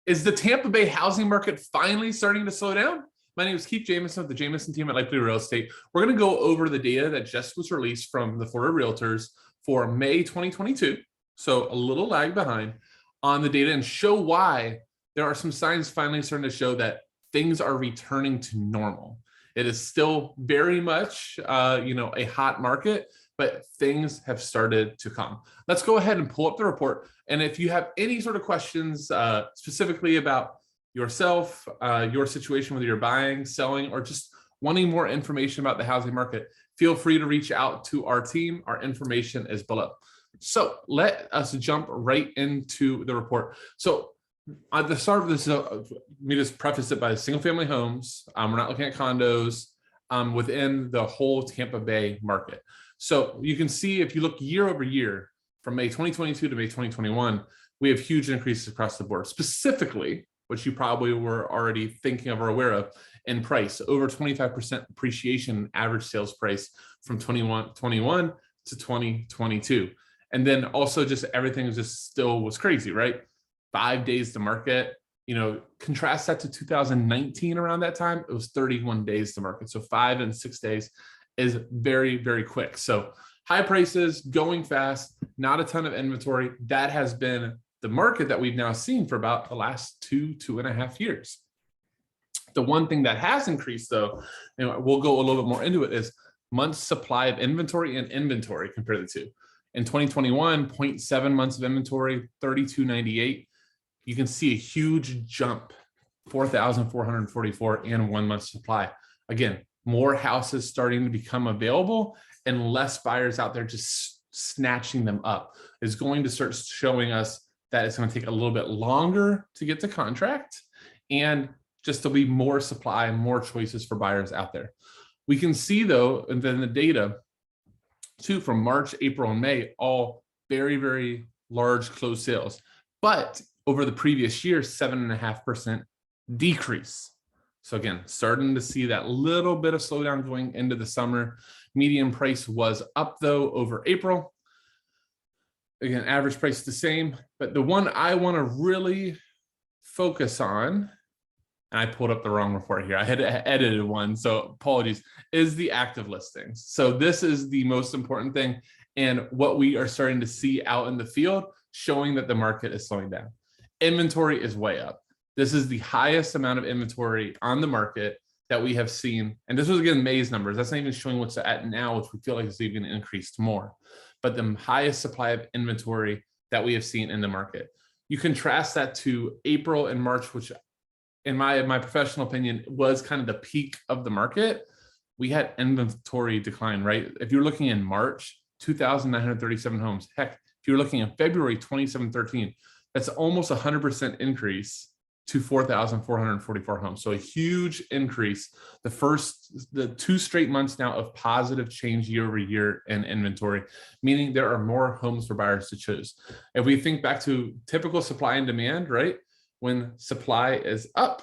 Is the Tampa Bay housing market finally starting to slow down? My name is Keith Jamison with the Jamison team at Likely Real Estate. We're going to go over the data that just was released from the Florida Realtors for May 2022. So a little lag behind on the data and show why there are some signs finally starting to show that things are returning to normal. It is still very much, a hot market, but things have started to come. Let's go ahead and pull up the report. And if you have any sort of questions specifically about yourself, your situation, whether you're buying, selling, or just wanting more information about the housing market, feel free to reach out to our team. Our information is below. So let us jump right into the report. So at the start of this, let me just preface it by single family homes. We're not looking at condos within the whole Tampa Bay market. So you can see if you look year over year from May 2022 to May 2021, we have huge increases across the board, specifically, which you probably were already thinking of or aware of, in price, over 25% appreciation in average sales price from 2021 to 2022. And then also just everything just still was crazy, right? 5 days to market, contrast that to 2019 around that time, it was 31 days to market. So 5 and 6 days is very, very quick. So high prices, going fast, not a ton of inventory. That has been the market that we've now seen for about the last 2.5 years. The one thing that has increased though, and we'll go a little bit more into it, is months supply of inventory and inventory compared to the two. In 2021, 0.7 months of inventory, 3298. You can see a huge jump, 4,444 and 1 month supply. Again, more houses starting to become available and less buyers out there just snatching them up is going to start showing us that it's going to take a little bit longer to get to contract, and just there'll be more supply, more choices for buyers out there. We can see though, and then the data too from March, April, and May, all very, very large closed sales. But over the previous year, 7.5% decrease. So again, starting to see that little bit of slowdown going into the summer. Median price was up though over April. Again, average price the same, but the one I want to really focus on, and I pulled up the wrong report here, I had edited one, so apologies, is the active listings. So this is the most important thing, and what we are starting to see out in the field, showing that the market is slowing down. Inventory is way up. This is the highest amount of inventory on the market that we have seen. And this was again May's numbers. That's not even showing what's at now, which we feel like is even increased more. But the highest supply of inventory that we have seen in the market. You contrast that to April and March, which in my professional opinion was kind of the peak of the market. We had inventory decline, right? If you're looking in March, 2,937 homes. Heck, if you're looking in February, 2,713, that's almost 100% increase to 4,444 homes. So a huge increase. The 2 straight months now of positive change year over year in inventory, meaning there are more homes for buyers to choose. If we think back to typical supply and demand, right? When supply is up,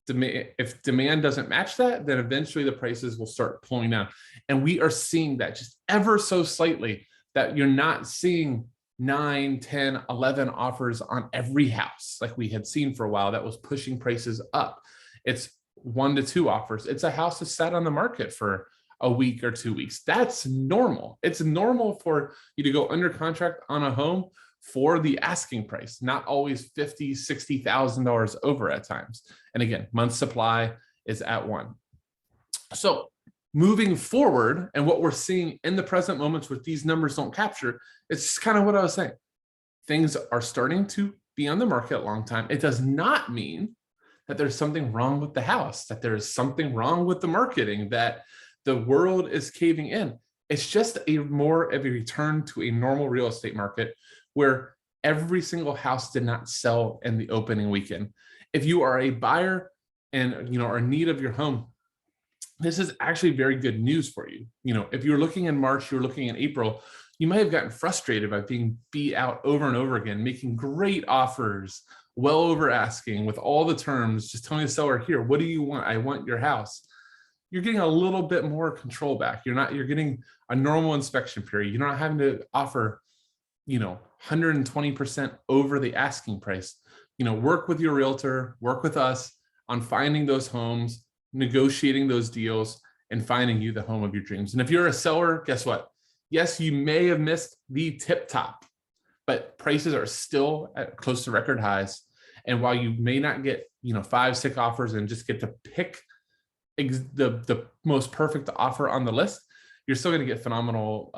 if demand doesn't match that, then eventually the prices will start pulling down. And we are seeing that just ever so slightly, that you're not seeing 9, 10, 11 offers on every house like we had seen for a while that was pushing prices up. It's 1 to 2 offers. It's a house that sat on the market for a week or 2 weeks. That's normal. It's normal for you to go under contract on a home for the asking price, not always $50,000, $60,000 over at times. And again, month supply is at 1. So moving forward, and what we're seeing in the present moments, what these numbers don't capture, it's kind of what I was saying. Things are starting to be on the market a long time. It does not mean that there's something wrong with the house, that there is something wrong with the marketing, that the world is caving in. It's just more of a return to a normal real estate market where every single house did not sell in the opening weekend. If you are a buyer and are in need of your home, this is actually very good news for you. If you're looking in March, you're looking in April, you might have gotten frustrated by being beat out over and over again, making great offers, well over asking with all the terms, just telling the seller, here, what do you want? I want your house. You're getting a little bit more control back. You're getting a normal inspection period. You're not having to offer 120% over the asking price. work with your realtor, work with us on finding those homes, negotiating those deals, and finding you the home of your dreams. And if you're a seller, guess what? Yes, you may have missed the tip top, but prices are still at close to record highs. And while you may not get, 5, 6 offers and just get to pick the most perfect offer on the list, you're still going to get phenomenal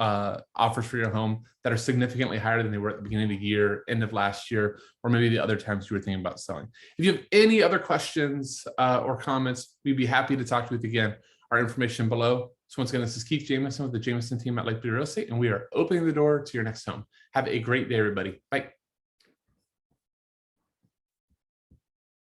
offers for your home that are significantly higher than they were at the beginning of the year, end of last year, or maybe the other times you were thinking about selling. If you have any other questions or comments, we'd be happy to talk to you again. Our information below. So once again, this is Keith Jamison with the Jamison team at Lake Real Estate, and we are opening the door to your next home. Have a great day, everybody. Bye.